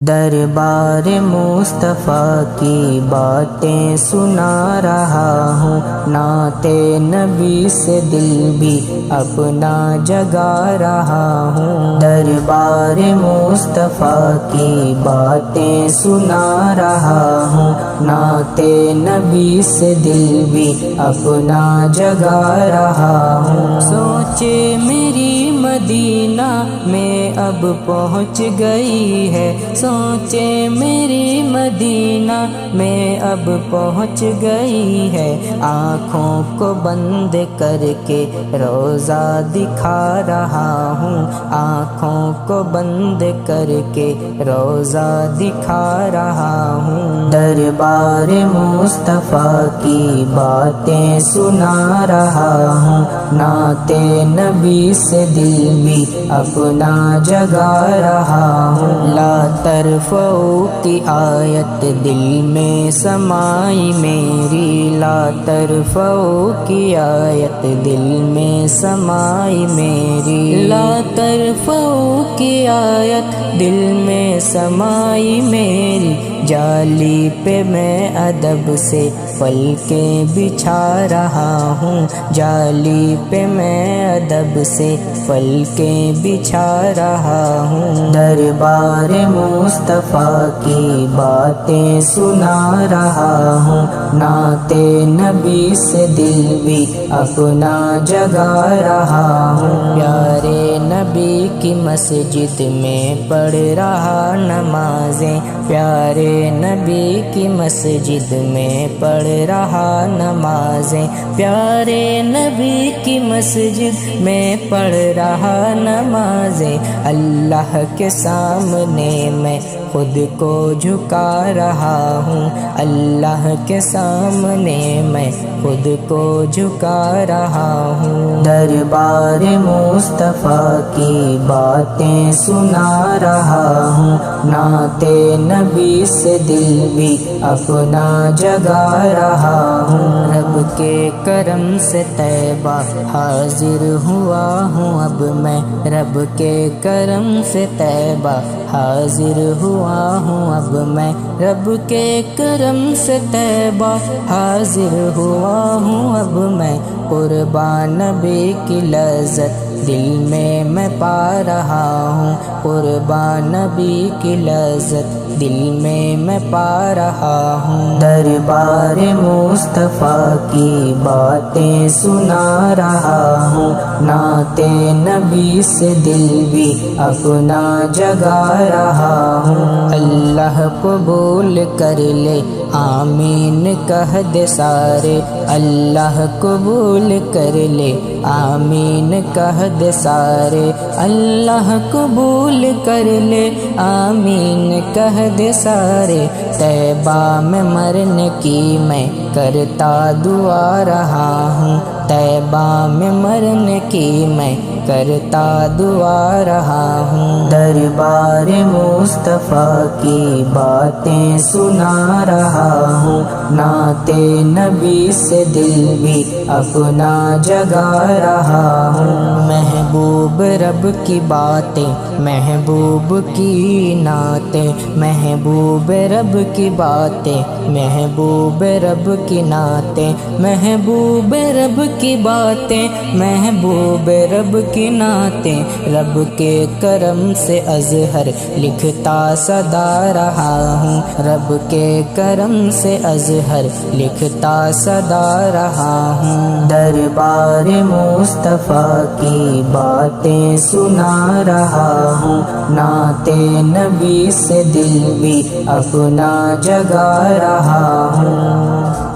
دربار مصطفیٰ کی باتیں سنا رہا ہوں، نعت نبی سے دل بھی اپنا جگا رہا ہوں۔ دربار مصطفیٰ کی باتیں سنا رہا ہوں، نعت نبی سے دل بھی اپنا جگا رہا ہوں۔ سوچے میری مدینہ میں اب پہنچ گئی ہے، سوچے میری مدینہ میں اب پہنچ گئی ہے، آنکھوں کو بند کر کے روضہ دکھا رہا ہوں، آنکھوں کو بند کر کے روضہ دکھا رہا ہوں۔ دربار مصطفیٰ کی باتیں سنا رہا ہوں، نعت نبی سے دل بھی اپنا جگا رہا ہوں۔ لا ترفعوا کی آیت دل میں سمائی میری، لا ترفعوا کی آیت دل میں سمائی میری، لا ترفعوا کی آیت دل میں سمائی میری، جالی پہ میں ادب سے پلکیں بچھا رہا ہوں، جالی پہ میں ادب سے پلکیں بچھا رہا ہوں۔ دربار مصطفیٰ کی باتیں سنا رہا ہوں، نعت نبی سے دل بھی اپنا جگا رہا ہوں۔ پیارے نبی کی مسجد میں پڑھ رہا نمازیں، پیارے نبی کی مسجد میں پڑھ رہا نمازیں، پیارے نبی کی مسجد میں پڑھ رہا نمازیں، اللہ کے سامنے میں خود کو جھکا رہا ہوں، اللہ کے سامنے میں خود کو جھکا رہا ہوں۔ دربار مصطفیٰ کی باتیں سنا رہا ہوں، نعت نبی سے دل بھی اپنا جگا رہا ہوں۔ رب کے کرم سے طیبہ حاضر ہوا ہوں اب میں، رب کے کرم سے طیبہ حاضر ہوا ہوں اب میں، رب کے کرم سے طیبہ حاضر ہوا ہوں اب میں، قربان نبی کی لذت دل میں پا رہا ہوں، قربان نبی کی لذت دل میں پا رہا ہوں۔ دربار مصطفیٰ کی باتیں سنا رہا ہوں، نعت نبی سے دل بھی اپنا جگا رہا ہوں۔ اللہ قبول کر لے آمین کہہ دے سارے، اللہ قبول کر لے آمین کہہ دے سارے، اللہ قبول کر لے آمین کہہ دے سارے، طیبہ میں مرنے کی میں کرتا دعا رہا ہوں، طیبہ میں مرنے کی میں کرتا دعا رہا ہوں۔ دربار مصطفیٰ کی باتیں سنا رہا ہوں، نعت نبی سے دل بھی اپنا جگا رہا ہوں۔ محبوب رب کی باتیں، محبوب کی نعتیں، محبوب رب کی باتیں، محبوب رب کی نعتیں، محبوب رب کی باتیں، محبوب رب کی نعتیں، رب کے کرم سے اظہر لکھتا سدا رہا ہوں، رب کے کرم سے اظہر لکھتا سدا رہا ہوں۔ دربار مصطفیٰ کی باتیں سنا رہا ہوں، نعت نبی سے دل بھی اپنا جگا رہا ہوں۔